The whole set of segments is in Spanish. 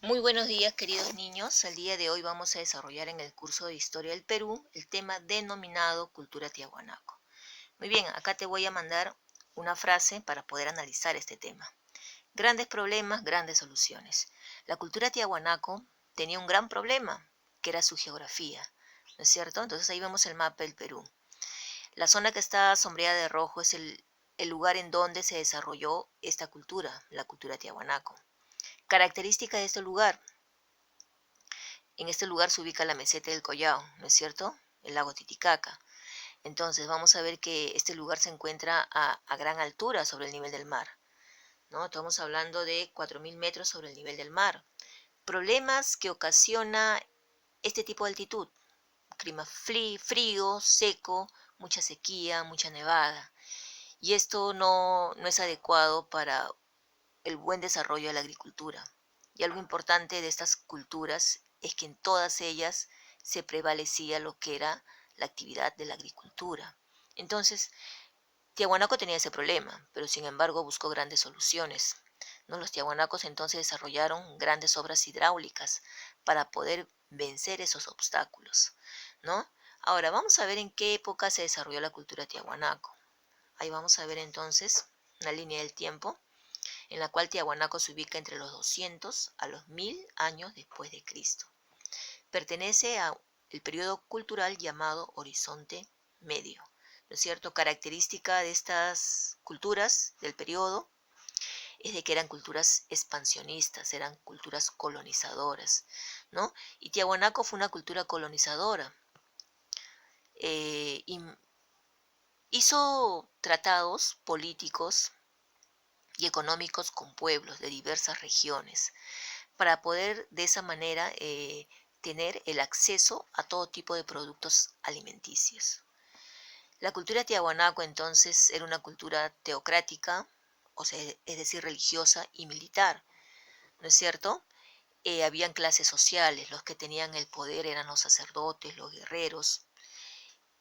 Muy buenos días, queridos niños. El día de hoy vamos a desarrollar en el curso de Historia del Perú el tema denominado Cultura Tiahuanaco. Muy bien, acá te voy a mandar una frase para poder analizar este tema. Grandes problemas, grandes soluciones. La cultura tiahuanaco tenía un gran problema, que era su geografía, ¿no es cierto? Entonces ahí vemos el mapa del Perú. La zona que está sombreada de rojo es el lugar en donde se desarrolló esta cultura, la cultura tiahuanaco. Característica de este lugar: en este lugar se ubica la meseta del Collao, ¿no es cierto? El lago Titicaca. Entonces vamos a ver que este lugar se encuentra a gran altura sobre el nivel del mar, ¿no? Estamos hablando de 4.000 metros sobre el nivel del mar. Problemas que ocasiona este tipo de altitud: clima frío, seco, mucha sequía, mucha nevada. Y esto no es adecuado para el buen desarrollo de la agricultura. Y algo importante de estas culturas es que en todas ellas se prevalecía lo que era la actividad de la agricultura. Entonces, Tiahuanaco tenía ese problema, pero sin embargo buscó grandes soluciones, ¿no? Los tiahuanacos entonces desarrollaron grandes obras hidráulicas para poder vencer esos obstáculos, ¿no? Ahora, vamos a ver en qué época se desarrolló la cultura tiahuanaco. Ahí vamos a ver entonces una línea del tiempo en la cual Tiahuanaco se ubica entre los 200 a los 1000 años después de Cristo. Pertenece al periodo cultural llamado Horizonte Medio, ¿no es cierto? Característica de estas culturas del periodo es de que eran culturas expansionistas, eran culturas colonizadoras, ¿no? Y Tiahuanaco fue una cultura colonizadora. Y hizo tratados políticos y económicos con pueblos de diversas regiones, para poder de esa manera tener el acceso a todo tipo de productos alimenticios. La cultura tiahuanaco entonces era una cultura teocrática, o sea, es decir, religiosa y militar, ¿no es cierto? Habían clases sociales: los que tenían el poder eran los sacerdotes, los guerreros,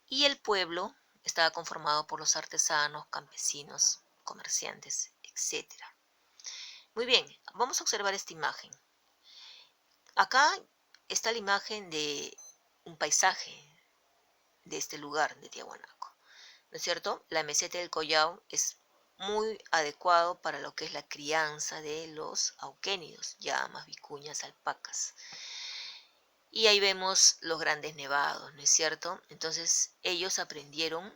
y el pueblo estaba conformado por los artesanos, campesinos, comerciantes, etcétera. Muy bien, vamos a observar esta imagen. Acá está la imagen de un paisaje de este lugar de Tiahuanaco, ¿no es cierto? La meseta del Collao es muy adecuado para lo que es la crianza de los auquénidos, llamas, vicuñas, alpacas. Y ahí vemos los grandes nevados, ¿no es cierto? Entonces ellos aprendieron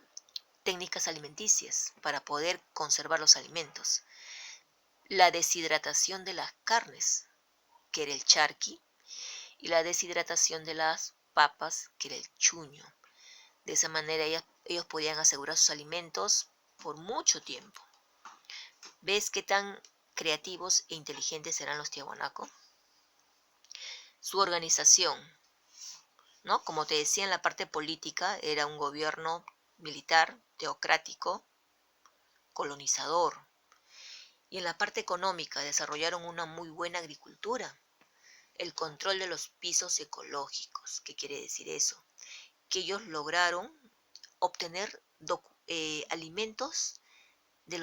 técnicas alimenticias para poder conservar los alimentos. La deshidratación de las carnes, que era el charqui, y la deshidratación de las papas, que era el chuño. De esa manera ellos podían asegurar sus alimentos por mucho tiempo. ¿Ves qué tan creativos e inteligentes eran los tiahuanacos? Su organización, ¿no? Como te decía, en la parte política era un gobierno militar, teocrático, colonizador. Y en la parte económica desarrollaron una muy buena agricultura. El control de los pisos ecológicos. ¿Qué quiere decir eso? Que ellos lograron obtener alimentos de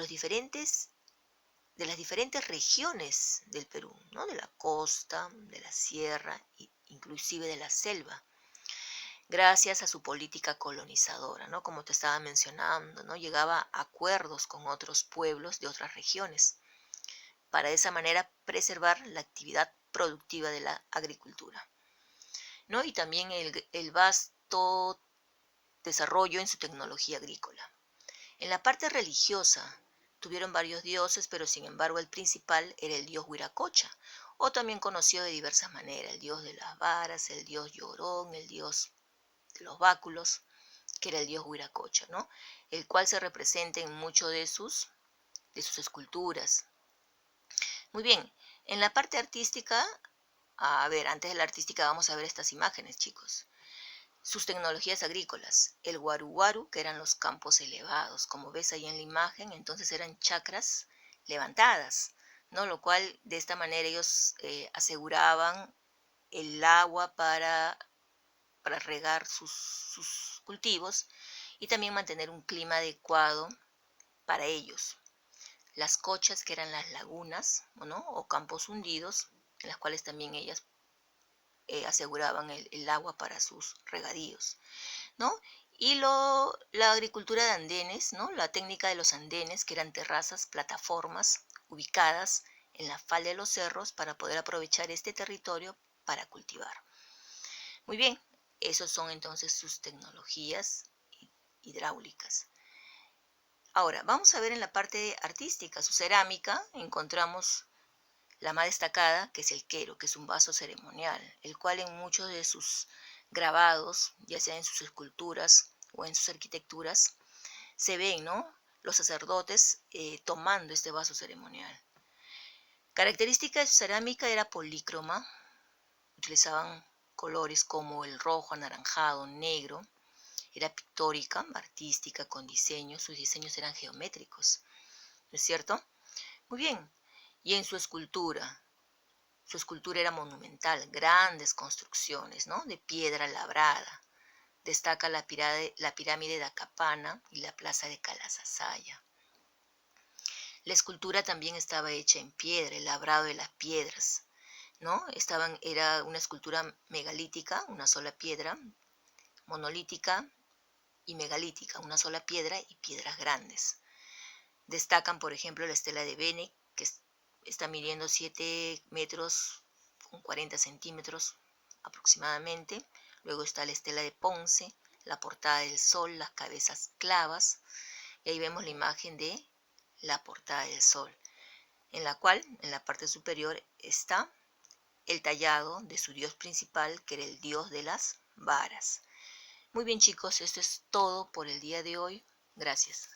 de las diferentes regiones del Perú, ¿no? De la costa, de la sierra, inclusive de la selva, gracias a su política colonizadora, ¿no? Como te estaba mencionando, ¿no? Llegaba a acuerdos con otros pueblos de otras regiones, para de esa manera preservar la actividad productiva de la agricultura, ¿no? Y también el vasto desarrollo en su tecnología agrícola. En la parte religiosa tuvieron varios dioses, pero sin embargo el principal era el dios Huiracocha, o también conocido de diversas maneras: el dios de las varas, el dios llorón, el dios de los báculos, que era el dios Huiracocha, ¿no? El cual se representa en muchos de sus esculturas. Muy bien, en la parte artística, a ver, antes de la artística vamos a ver estas imágenes, chicos. Sus tecnologías agrícolas: el guaru, que eran los campos elevados, como ves ahí en la imagen. Entonces eran chacras levantadas, ¿no? Lo cual, de esta manera, ellos aseguraban el agua para regar sus cultivos, y también mantener un clima adecuado para ellos. Las cochas, que eran las lagunas, ¿no? O campos hundidos, en las cuales también ellas aseguraban el agua para sus regadíos, ¿no? Y la agricultura de andenes, ¿no? La técnica de los andenes, que eran terrazas, plataformas ubicadas en la falda de los cerros para poder aprovechar este territorio para cultivar. Muy bien, esos son entonces sus tecnologías hidráulicas. Ahora, vamos a ver en la parte artística, su cerámica, encontramos la más destacada, que es el quero, que es un vaso ceremonial, el cual en muchos de sus grabados, ya sea en sus esculturas o en sus arquitecturas, se ven, ¿no?, los sacerdotes tomando este vaso ceremonial. Característica de su cerámica era polícroma, utilizaban colores como el rojo, anaranjado, negro, era pictórica, artística, con diseños, sus diseños eran geométricos, ¿no es cierto? Muy bien, y en su escultura era monumental, grandes construcciones, ¿no?, de piedra labrada. Destaca la pirámide de Acapana y la plaza de Calasasaya. La escultura también estaba hecha en piedra, el labrado de las piedras, ¿no? Era una escultura megalítica, una sola piedra, monolítica y megalítica, una sola piedra y piedras grandes. Destacan, por ejemplo, la estela de Bene, que está midiendo 7 metros con 40 centímetros aproximadamente. Luego está la estela de Ponce, la portada del sol, las cabezas clavas. Y ahí vemos la imagen de la portada del sol, en la cual, en la parte superior, está el tallado de su dios principal, que era el dios de las varas. Muy bien, chicos, esto es todo por el día de hoy. Gracias.